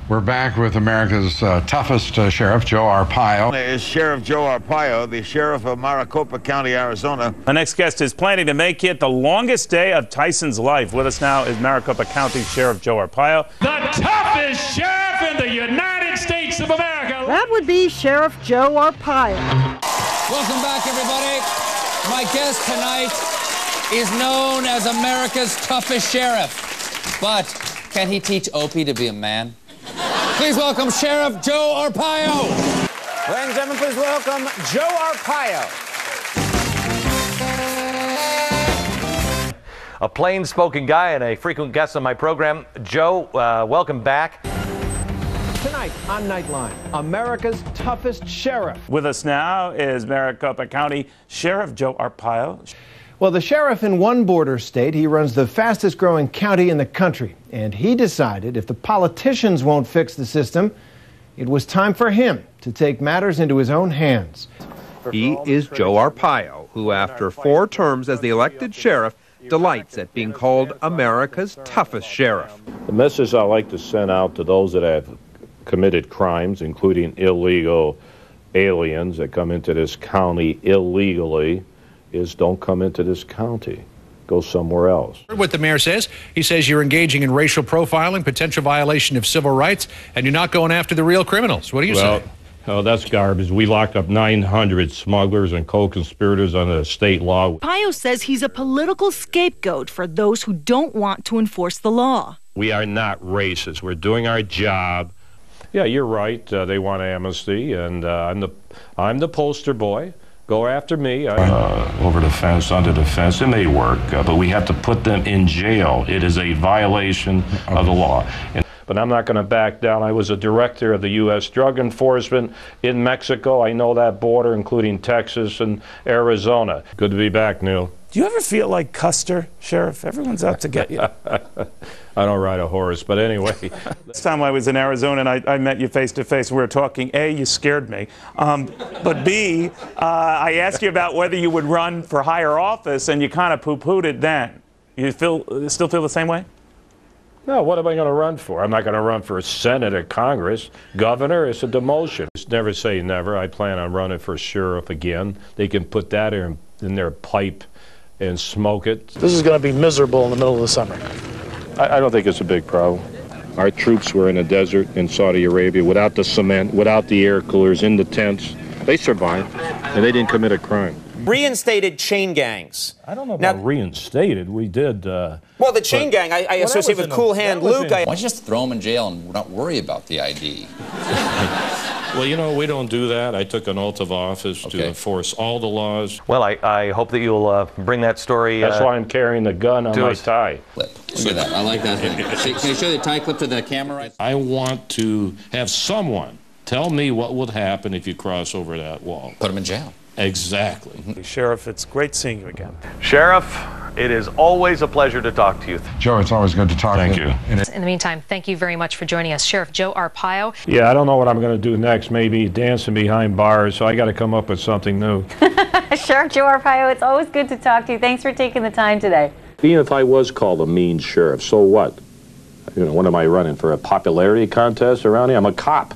We're back with America's toughest sheriff, Joe Arpaio. Is Sheriff Joe Arpaio, the sheriff of Maricopa County, Arizona. The next guest is planning to make it the longest day of Tyson's life. With us now is Maricopa County Sheriff Joe Arpaio. The toughest sheriff in the United States of America. That would be Sheriff Joe Arpaio. Welcome back, everybody. My guest tonight is known as America's toughest sheriff. But can he teach Opie to be a man? Please welcome Sheriff Joe Arpaio. Ladies and gentlemen, please welcome Joe Arpaio. A plain-spoken guy and a frequent guest on my program. Joe, welcome back. Tonight on Nightline, America's toughest sheriff. With us now is Maricopa County Sheriff Joe Arpaio. Well, the sheriff in one border state, he runs the fastest growing county in the country. And he decided if the politicians won't fix the system, it was time for him to take matters into his own hands. He is Joe Arpaio, who after 4 terms as the elected sheriff, delights at being called America's toughest sheriff. The message I like to send out to those that have committed crimes, including illegal aliens that come into this county illegally, is don't come into this county. Go somewhere else. What the mayor says, he says you're engaging in racial profiling, potential violation of civil rights, and you're not going after the real criminals. What do you say? Oh, that's garbage. We locked up 900 smugglers and co-conspirators under the state law. Arpaio says he's a political scapegoat for those who don't want to enforce the law. We are not racist. We're doing our job. Yeah, you're right. They want amnesty, and I'm the poster boy. Go after me. Over the fence, under the fence. It may work, but we have to put them in jail. It is a violation of the law. But I'm not going to back down. I was a director of the U.S. Drug Enforcement in Mexico. I know that border, including Texas and Arizona. Good to be back, Neil. Do you ever feel like Custer, Sheriff? Everyone's out to get you. I don't ride a horse, but anyway. Last time I was in Arizona and I met you face to face, we were talking. A, you scared me. But B, I asked you about whether you would run for higher office, and you kind of poo-pooed it then. You still feel the same way? No, what am I going to run for? I'm not going to run for Senate or Congress. Governor, it's a demotion. Just never say never. I plan on running for sheriff again. They can put that in their pipe and smoke it. This is going to be miserable in the middle of the summer. I don't think it's a big problem. Our troops were in a desert in Saudi Arabia without the cement, without the air coolers, in the tents. They survived, and they didn't commit a crime. Reinstated chain gangs. I don't know about reinstated. We did. Well, the chain gang, I associate with Cool Hand Luke. Why don't you just throw him in jail and not worry about the ID? Well, you know, we don't do that. I took an oath of office to enforce all the laws. Well, I hope that you'll bring that story. That's why I'm carrying the gun on my tie. Look at that. I like that thing. Can you show the tie clip to the camera? I want to have someone tell me what would happen if you cross over that wall. Put him in jail. Exactly. Sheriff, it's great seeing you again. Sheriff, it is always a pleasure to talk to you. Joe, it's always good to talk to you. Thank you. In the meantime, thank you very much for joining us. Sheriff Joe Arpaio. Yeah, I don't know what I'm going to do next. Maybe dancing behind bars, so I got to come up with something new. Sheriff Joe Arpaio, it's always good to talk to you. Thanks for taking the time today. Even if I was called a mean sheriff, so what? You know, what am I running for, a popularity contest around here? I'm a cop.